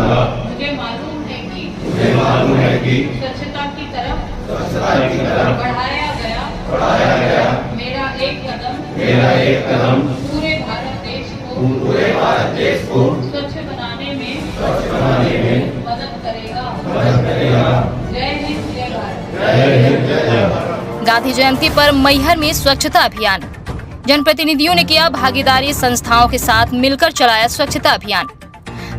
मुझे मालूम है कि स्वच्छता की तरफ बढ़ाया गया मेरा एक कदम पूरे भारत देश को स्वच्छ बनाने में मदद करेगा। जय हिंद, जय भारत। गांधी जयंती पर मैहर में स्वच्छता अभियान। जनप्रतिनिधियों ने किया भागीदारी, संस्थाओं के साथ मिलकर चलाया स्वच्छता अभियान।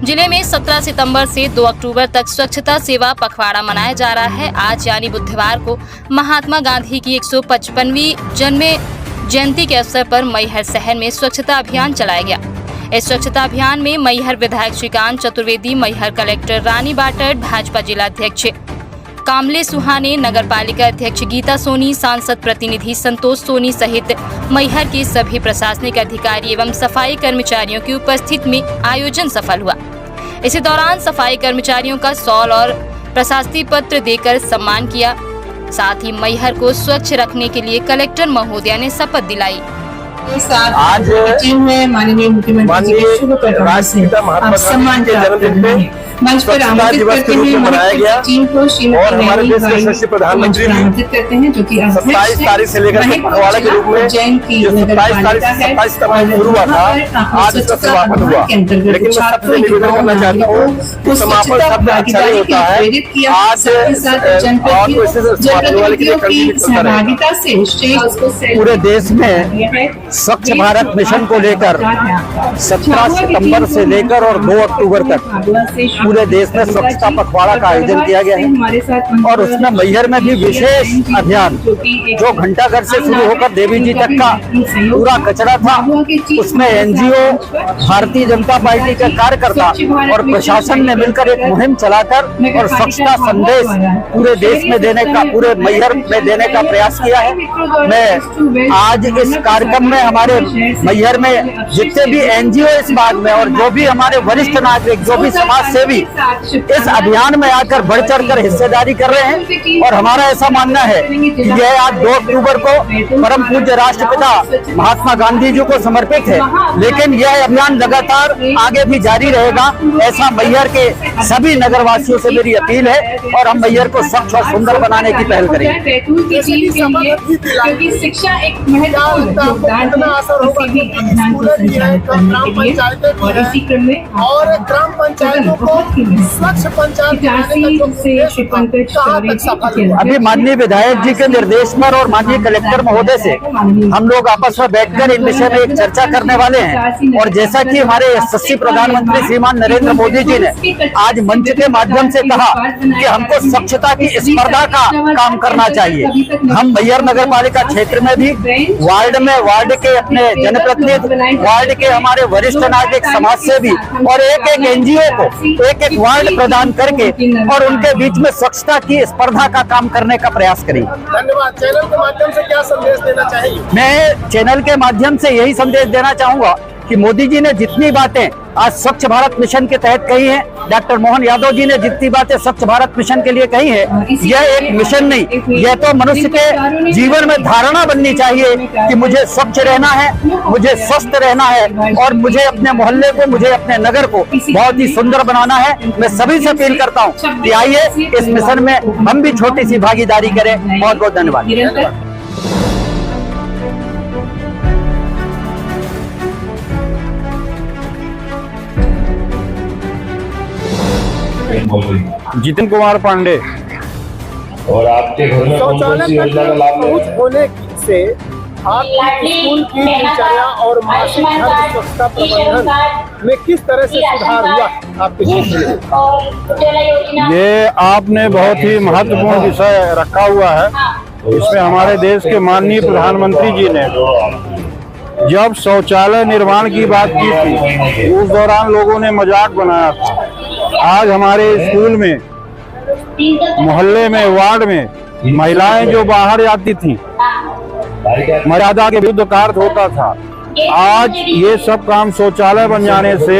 जिले में 17 सितंबर से 2 अक्टूबर तक स्वच्छता सेवा पखवाड़ा मनाया जा रहा है। आज यानी बुधवार को महात्मा गांधी की 155वीं जन्म जयंती के अवसर पर मैहर शहर में स्वच्छता अभियान चलाया गया। इस स्वच्छता अभियान में मैहर विधायक श्रीकांत चतुर्वेदी, मैहर कलेक्टर रानी बाटट, भाजपा जिला अध्यक्ष कामले सुहाने, नगर पालिका अध्यक्ष गीता सोनी, सांसद प्रतिनिधि संतोष सोनी सहित मैहर के सभी प्रशासनिक अधिकारी एवं सफाई कर्मचारियों की उपस्थिति में आयोजन सफल हुआ। इसी दौरान सफाई कर्मचारियों का शॉल और प्रशस्ति पत्र देकर सम्मान किया। साथ ही मैहर को स्वच्छ रखने के लिए कलेक्टर महोदया ने शपथ दिलाई। आज माननीय मुख्यमंत्री सम्मान के जन्मदिन पे मंच पर आमंत्रित करते हैं मनाया गया और हमारे देश के यशस्वी प्रधानमंत्री करते हैं जो कि 27 तारीख से लेकर पखवाड़ा के रूप में जो 27 तारीख से 27 सितंबर शुरू हुआ था, आज इसका समापन हुआ। लेकिन मैं सबसे निवेदन करना चाहता हूँ कि समापन शब्द अच्छा नहीं होता है। आज और सहभागिता से पूरे देश में स्वच्छ भारत मिशन को लेकर 17 सितंबर से लेकर और 2 अक्टूबर तक पूरे देश में स्वच्छता पखवाड़ा का आयोजन किया गया है और उसमें मैहर में भी विशेष अभियान जो घंटाघर से शुरू होकर देवी जी तक का पूरा कचरा था, उसमें एनजीओ, भारतीय जनता पार्टी के कार्यकर्ता और प्रशासन ने मिलकर एक मुहिम चलाकर और स्वच्छता संदेश पूरे देश में देने का, पूरे मैहर में देने का प्रयास किया है। मैं आज इस कार्यक्रम में हमारे मैहर में जितने भी एनजीओ इस बात में और जो भी हमारे वरिष्ठ नागरिक, जो भी समाज सेवी इस अभियान में आकर बढ़ चढ़ कर हिस्सेदारी कर रहे हैं और हमारा ऐसा मानना है कि यह आज 2 अक्टूबर को परम पूज्य राष्ट्रपिता महात्मा गांधी जी को समर्पित है, लेकिन यह अभियान लगातार आगे भी जारी रहेगा। ऐसा मैहर के सभी नगरवासियों से मेरी अपील है और हम मैहर को स्वच्छ और सुंदर बनाने की पहल करेंगे। क्योंकि शिक्षा एक महत्वपूर्ण योगदान और इसी क्रम में और ग्राम पंचायतों को स्वच्छ पंचायत अभी माननीय विधायक जी के निर्देश पर और माननीय कलेक्टर महोदय से हम लोग आपस में बैठकर इन विषय में एक चर्चा करने वाले हैं। और जैसा कि हमारे यशस्वी प्रधानमंत्री श्रीमान नरेंद्र मोदी जी ने आज मंच के माध्यम से कहा कि हमको स्वच्छता की स्पर्धा का काम करना चाहिए, हम मैहर नगर पालिका क्षेत्र में भी वार्ड के अपने जनप्रतिनिधि, वार्ड के हमारे वरिष्ठ नागरिक, समाज सेवी और एक एनजीओ को एक वार्ड प्रदान करके और उनके बीच में स्वच्छता की स्पर्धा का काम करने का प्रयास करेंगे। धन्यवाद। चैनल के माध्यम से क्या संदेश देना चाहिए? मैं चैनल के माध्यम से यही संदेश देना चाहूंगा कि मोदी जी ने जितनी बातें आज स्वच्छ भारत मिशन के तहत कही है, डॉक्टर मोहन यादव जी ने जितनी बातें स्वच्छ भारत मिशन के लिए कही है, यह एक मिशन नहीं, यह तो मनुष्य के जीवन में धारणा बननी चाहिए कि मुझे स्वच्छ रहना है, मुझे स्वस्थ रहना है और मुझे अपने मोहल्ले को, मुझे अपने नगर को बहुत ही सुंदर बनाना है। मैं सभी से अपील करता हूँ कि आइए इस मिशन में हम भी छोटी सी भागीदारी करें। बहुत बहुत धन्यवाद। जितिन कुमार पांडे। और आपके घर में शौचालय पहुंच होने से आपकी स्कूल की दिनचर्या और मासिक खर्च स्वच्छता प्रबंधन में किस तरह से सुधार हुआ आपके क्षेत्र में? ये आपने बहुत ही महत्वपूर्ण विषय रखा हुआ है। इसमें हमारे देश के माननीय प्रधानमंत्री जी ने जब शौचालय निर्माण की बात की थी, उस दौरान लोगों ने मजाक बनाया था। आज हमारे स्कूल में, मोहल्ले में, वार्ड में महिलाएं जो बाहर जाती थी, मर्यादा के विरुद्ध कार्य होता था। आज ये सब काम शौचालय बन जाने से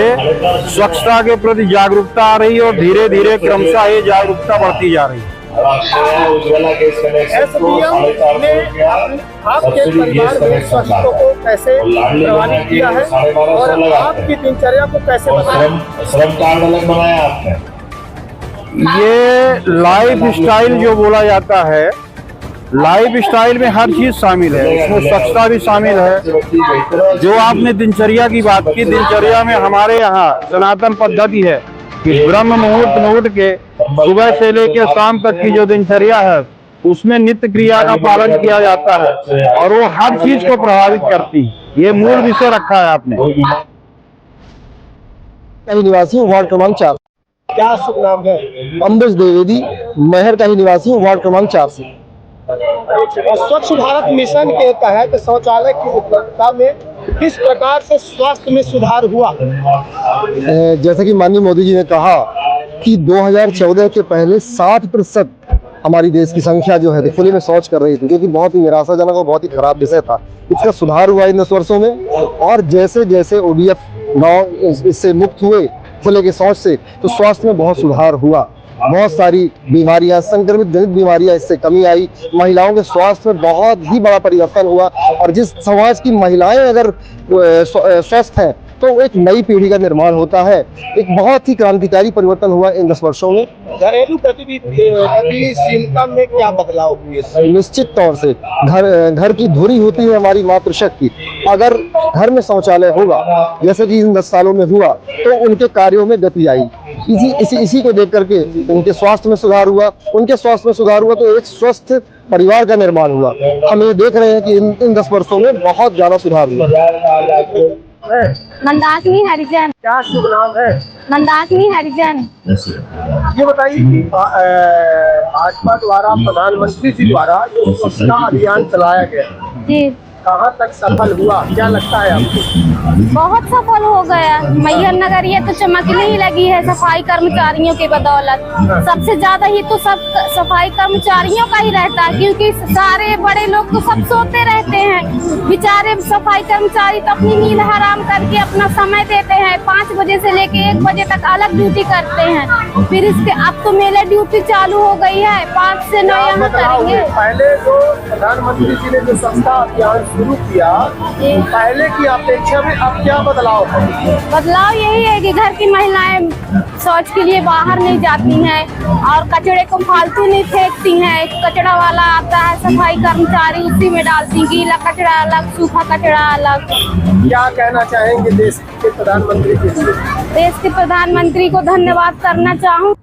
स्वच्छता के प्रति जागरूकता आ रही है और धीरे धीरे क्रमशः ये जागरूकता बढ़ती जा रही है। अब आपके यहाँ उज्ज्वला गैस कनेक्शन को SBM 450 ने रुपया आपके सब्सिडी परिवार गैस में कनेक्शन स्वच्छता को कैसे और लाडली प्रभावित बहना किया के है 1250 और लगाते आपकी हैं दिनचर्या को कैसे और बताया? श्रम कार्ड अलग बनाया आपने। ये लाइफ स्टाइल जो बोला जाता है, लाइफ स्टाइल में हर चीज शामिल है, उसमें स्वच्छता भी शामिल है। जो आपने दिनचर्या की बात की, दिनचर्या में हमारे यहाँ सनातन पद्धति है कि ब्रह्म मुहूर्त में उठ के सुबह से लेकर शाम तक की जो दिनचर्या है उसमें नित्य क्रिया का पालन किया जाता है और वो हर चीज को प्रभावित करती है। ये मूल विषय रखा है आपने। का निवासी हूँ, वार्ड क्रमांक 4। क्या शुभ नाम है? अम्बेश द्विवेदी, महर का ही निवासी हूँ, वार्ड क्रमांक 4 से। और स्वच्छ भारत मिशन के तहत शौचालय की उपलब्धता में किस प्रकार से स्वास्थ्य में सुधार हुआ? जैसा कि माननीय मोदी जी ने कहा कि 2014 के पहले 60% हमारी देश की संख्या जो है खुले में शौच कर रही थी, जो कि बहुत ही निराशाजनक और बहुत ही खराब विषय था। इसका सुधार हुआ इन 10 वर्षों में और जैसे जैसे ODF गाँव इससे मुक्त हुए खुले के शौच से, तो स्वास्थ्य में बहुत सुधार हुआ। बहुत सारी बीमारियां, संक्रमित जनित बीमारियां इससे कमी आई। महिलाओं के स्वास्थ्य में बहुत ही बड़ा परिवर्तन हुआ और जिस समाज की महिलाएं अगर स्वस्थ हैं तो एक नई पीढ़ी का निर्माण होता है। एक बहुत ही क्रांतिकारी परिवर्तन हुआ इन 10 वर्षों में। घरेलू गतिशीलता में क्या बदलाव हुए? निश्चित तौर से घर की धुरी होती है हमारी मातृशक्ति। अगर घर में शौचालय होगा जैसे कि इन 10 सालों में हुआ तो उनके कार्यों में गति आई। इसी को देख करके उनके स्वास्थ्य में सुधार हुआ। उनके स्वास्थ्य में सुधार हुआ तो एक स्वस्थ परिवार का निर्माण हुआ। हम ये देख रहे हैं कि इन 10 वर्षों में बहुत ज्यादा सुधार हुआ। मंदाकिनी हरिजन। क्या शुभ नाम है? मंदाकिनी हरिजन। ये बताइए कि भाजपा द्वारा प्रधानमंत्री जी द्वारा जो स्वच्छता अभियान चलाया गया जी, कहाँ तक सफल हुआ, क्या लगता है आपको? बहुत सफल हो गया। मैहर नगर ये तो चमकने ही लगी है सफाई कर्मचारियों की बदौलत। सबसे ज्यादा ही तो सब सफाई कर्मचारियों का ही रहता है, क्योंकि सारे बड़े लोग तो सब सोते रहते हैं। बेचारे सफाई कर्मचारी तो अपनी नींद हराम करके अपना समय देते हैं। 5 बजे से लेके 1 बजे तक अलग ड्यूटी करते हैं। फिर इसके अब तो मेले ड्यूटी चालू हो गई है, 5 से 9 यहाँ करेंगे। पहले जो प्रधानमंत्री जी ने जो स्वच्छता अभियान शुरू किया, पहले की अपेक्षा में अब क्या बदलाव है? बदलाव यही है कि घर की महिलाएं शौच के लिए बाहर नहीं जाती हैं और कचड़े को फालतू नहीं फेंकती हैं। कचड़ा वाला आता है, सफाई कर्मचारी उसी में डालती, गीला कचड़ा अलग, सूखा कचड़ा अलग। क्या कहना चाहेंगे देश के प्रधानमंत्री जी से? देश के प्रधानमंत्री को धन्यवाद करना चाहूँ।